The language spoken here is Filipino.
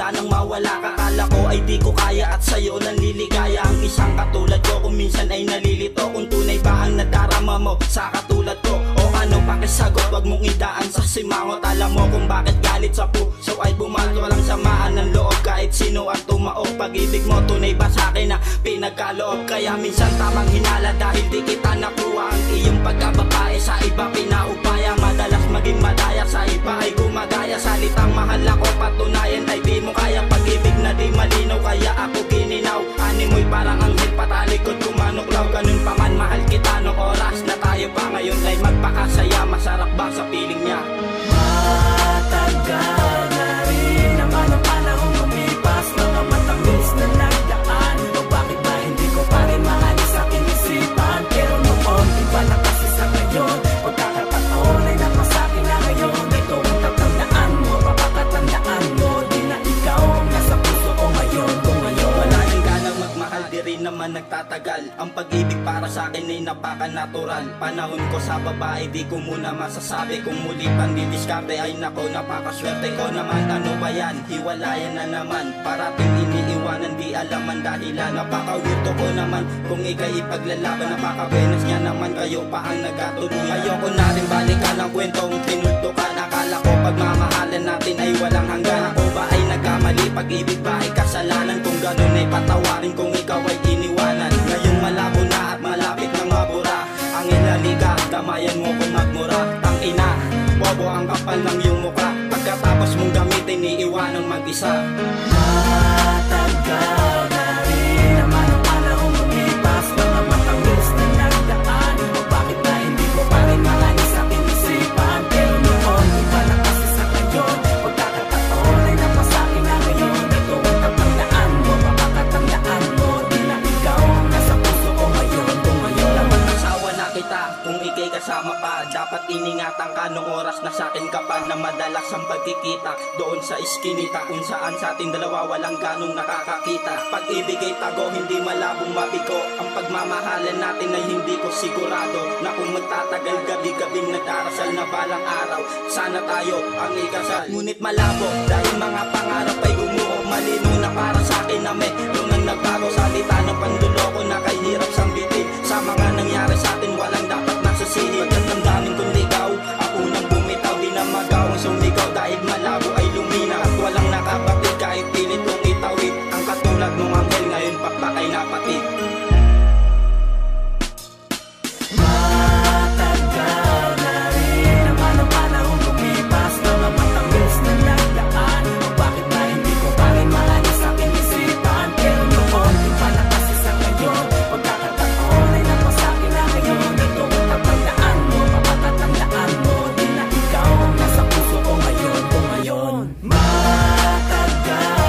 mula nang mawala ka. Kala ko ay di ko kaya at sa'yo nanliligaya. Ang isang katulad ko kung minsan ay nalilito, kung tunay ba ang nadarama mo sa katulad ko. O ano pakisagot, wag mong idaan sa simangot. Alam mo kung bakit galit sa puso ay bumalto. Walang samaan ng loob kahit sino ang tumaob. Pag-ibig mo tunay ba sa'kin na pinagkaloob? Kaya minsan tamang hinala dahil di kita nakuha. Ang iyong pagkababae sa iba pinaupaya. Madalas maging madaya, sa iba ay gumagaya. Salitang mahal ako, patunayan ay di mo kaya. Pag-ibig na di malinaw, kaya ako gininaw. Animoy parang anghel, patalikod kumanuklaw. Ganun pa man mahal kita noong oras na tayo pa ngayon ay magpakasaya. Masarap ba sa piling niya? Matagal na rin naman ang panahong lumipas. Mga matamis na nagdaan. O bakit ba hindi ko pa rin maalis sa aking isipan? Pero noon, iba na kasi sa ngayon. Pagkakataon ay napasakin na ngayon. Ito ang tatandaan mo, papakatandaan mo. Di na ikaw ang nasa puso ko ngayon. Kung ngayon Wala nang ganang magmahal, di rin naman nagtatagal. Ang pag-ibig para sa akin ay napaka-natural. Panahon ko sa babae, di ko muna masasabi. Kung muli pang didiskarte ay nako, napakaswerte ko naman. Ano ba yan? Hiwalayan na naman. Parating iniiwanan, di alam ang dahilan. Napaka-weirdo ko naman kung ika'y ipaglalaban. Napaka-benes niya naman, kayo pa ang nagkatuloy. Ayoko na rin balikan ang kwentong tinultukan. Akala ko pagmamahalan natin ay walang hanggan. Ako ba ay nagkamali? Pag-ibig ba ay kasalanan? Kung ganun ay patawarin kung ikaw ay iniwanan. Ngayong malabo na at malapit na mabura. Ang ilaliga, damayan mo kung magmura. Tangina, bobo ang kapal ng iyong muka. Pagkatapos mong gamitin, iiwanang mag-isa. matagal na rin naman ang panahong lumipas. Mga matamis na nagdaan. O bakit ba hindi ko pa rin maalis sa aking isipan? Pero noon, iba na kasi sa ngayon. Pagkakataon ay napasakin na ngayon. Ito ang tatandaan mo, papakatandaan mo. Di na ikaw ang nasa puso ko ngayon. Kung ngayon naman Asawa na kita, kung ikay kasama pa. Dapat iningatan ka nung oras na sa'kin ka pa. Na madalas ang pagkikita doon sa iskinita, kung saan sa ating dalawa walang ganong nakakakita. Pag-ibig ay tago, hindi malabong mabigo. Ang pagmamahalan natin ay hindi ko sigurado na kung magtatagal gabi-gabing nagdarasal na balang araw sana tayo ang ikasal. Ngunit malabo dahil mga pangarap ay gumuho. Malino na para sa akin na meron ang nagbago. Salita ng panluloko na kahirap sambitin. Sa mga nangyari sa atin walang dapat nasasihin. Pagkatandaanin kung ligaw, ako nang bumitaw. Di na magawang sumigaw dahil malabo ay lumina. At walang nakapatid kahit pilit kong itawid. Ang katulad mong anghel ngayon pakpakay na patid. matagal na rin naman ang panahong lumipas. Mga matamis na nagdaan. O bakit ba hindi ko pa rin maalis sa aking isipan? Pero noon, iba na kasi sa ngayon. Pagkakataon ay napasakin na ngayon. Ito ang tatandaan mo, papatatandaan mo. Di na ikaw ang nasa puso ko ngayon. Kung ngayon matagal